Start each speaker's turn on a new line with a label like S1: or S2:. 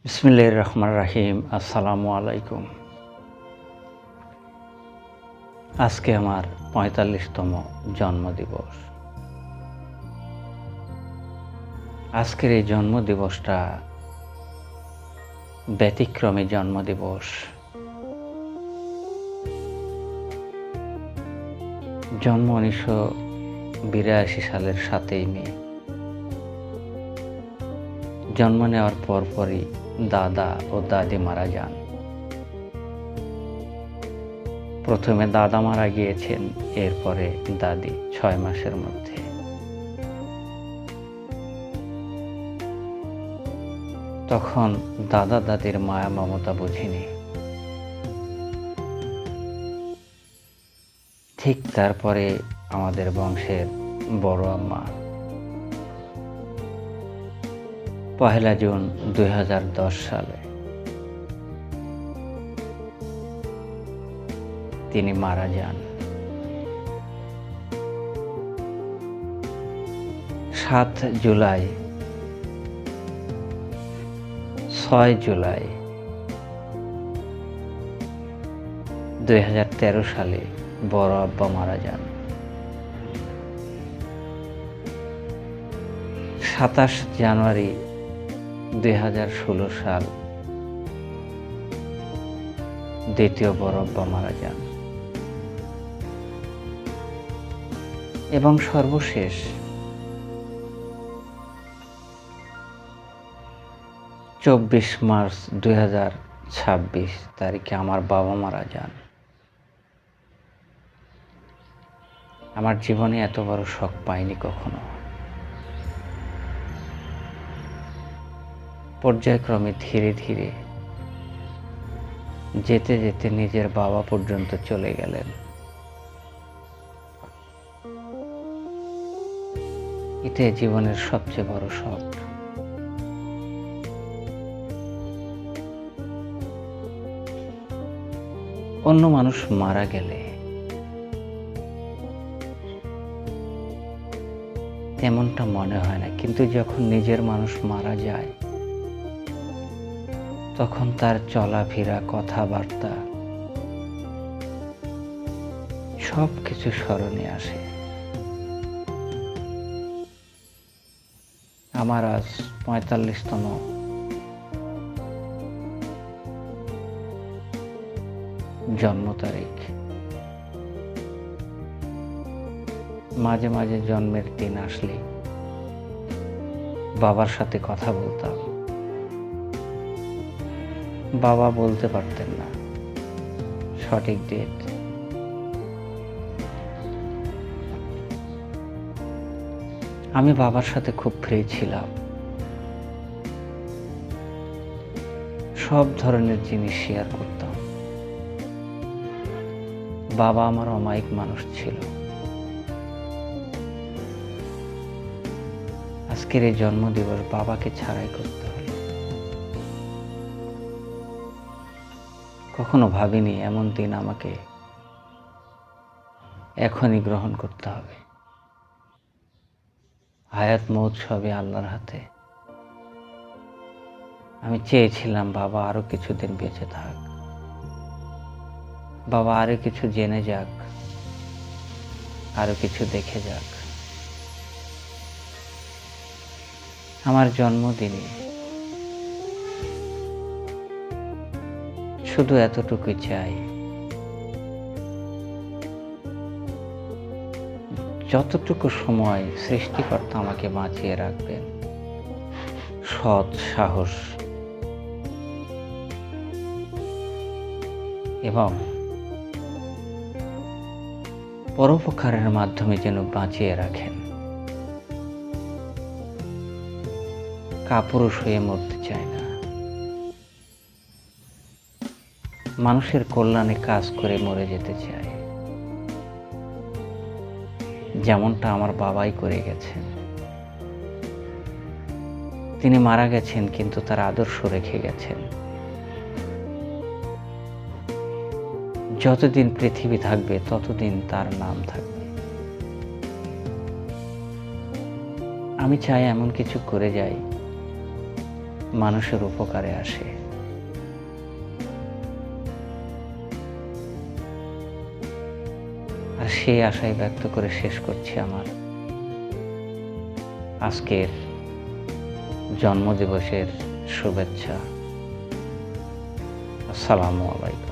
S1: বিসমিল্লাহির রহমানির রহিম। আসসালামু আলাইকুম। আজকে আমার ৪৫তম জন্মদিবস। আজকের এই জন্মদিবসটা ব্যতিক্রমী জন্মদিবস। জন্ম ১৯৮২ সালের ৭ই মে। জন্ম নেওয়ার পরপরই দাদা ও দাদি মারা যান। প্রথমে দাদা মারা গিয়েছেন, এরপরে দাদি ৬ মাসের মধ্যে। তখন দাদা দাদির মায়া মমতা বুঝিনি। ঠিক তারপরে আমাদের বংশের বড় আম্মা ১ জুন ২০১০ সালে তিনি মারা যান। ৭ জুলাই, ৬ জুলাই ২০১৩ সালে বড় আব্বা মারা যান। ২৭ জানুয়ারি ২০১৬ সাল দ্বিতীয় বড় আব্বা মারা যান। এবং সর্বশেষ ২৪ মার্চ ২০২৬ তারিখে আমার বাবা মারা যান। আমার জীবনে এত বড় শোক পাইনি কখনো। পর্যায়ক্রমে ধীরে ধীরে যেতে যেতে নিজের বাবা পর্যন্ত চলে গেলেন। এটাই জীবনের সবচেয়ে বড় শোক। অন্য মানুষ মারা গেলে তেমনটা মনে হয় না, কিন্তু যখন নিজের মানুষ মারা যায় তখন তার চলাফেরা, কথাবার্তা সব কিছু স্মরণে আসে। আমার আজ ৪৫তম জন্ম তারিখ। মাঝে মাঝে জন্মের দিন আসলে বাবার সাথে কথা বলতাম। বাবা বলতে পারতেন না সঠিক ডেট। আমি বাবার সাথে খুব ফ্রি ছিলাম। সব ধরনের জিনিস শেয়ার করতাম। বাবা আমার অমায়িক মানুষ ছিল। আজকের এই জন্মদিবস বাবাকে ছাড়াই করতে হলো। কখনো ভাবিনি এমন দিন আমাকে এখনই গ্রহণ করতে হবে। হায়াত মৌত সবই আল্লাহর হাতে। আমি চেয়েছিলাম বাবা আরো কিছুদিন বেঁচে থাক, বাবা আরো কিছু জেনে যাক, আরো কিছু দেখে যাক। আমার জন্মদিনে শুধু এতটুকুই চাই, যতটুকু সময় সৃষ্টিকর্তা আমাকে বাঁচিয়ে রাখবেন, সৎ, সাহস এবং পরোপকারের মাধ্যমে যেন বাঁচিয়ে রাখেন। কাপুরুষ হয়ে মরতে চাই না। মানুষের কল্যাণে কাজ করে মরে যেতে চাই, যেমনটা আমার বাবাই করে গেছেন। তিনি মারা গেছেন কিন্তু তার আদর্শ রেখে গেছেন। যতদিন পৃথিবী থাকবে ততদিন তার নাম থাকবে। আমি চাই এমন কিছু করে যাই মানুষের উপকারে আসে। আর সেই আশাই ব্যক্ত করে শেষ করছি আমার আজকের জন্মদিবসের শুভেচ্ছা। আসসালামু আলাইকুম।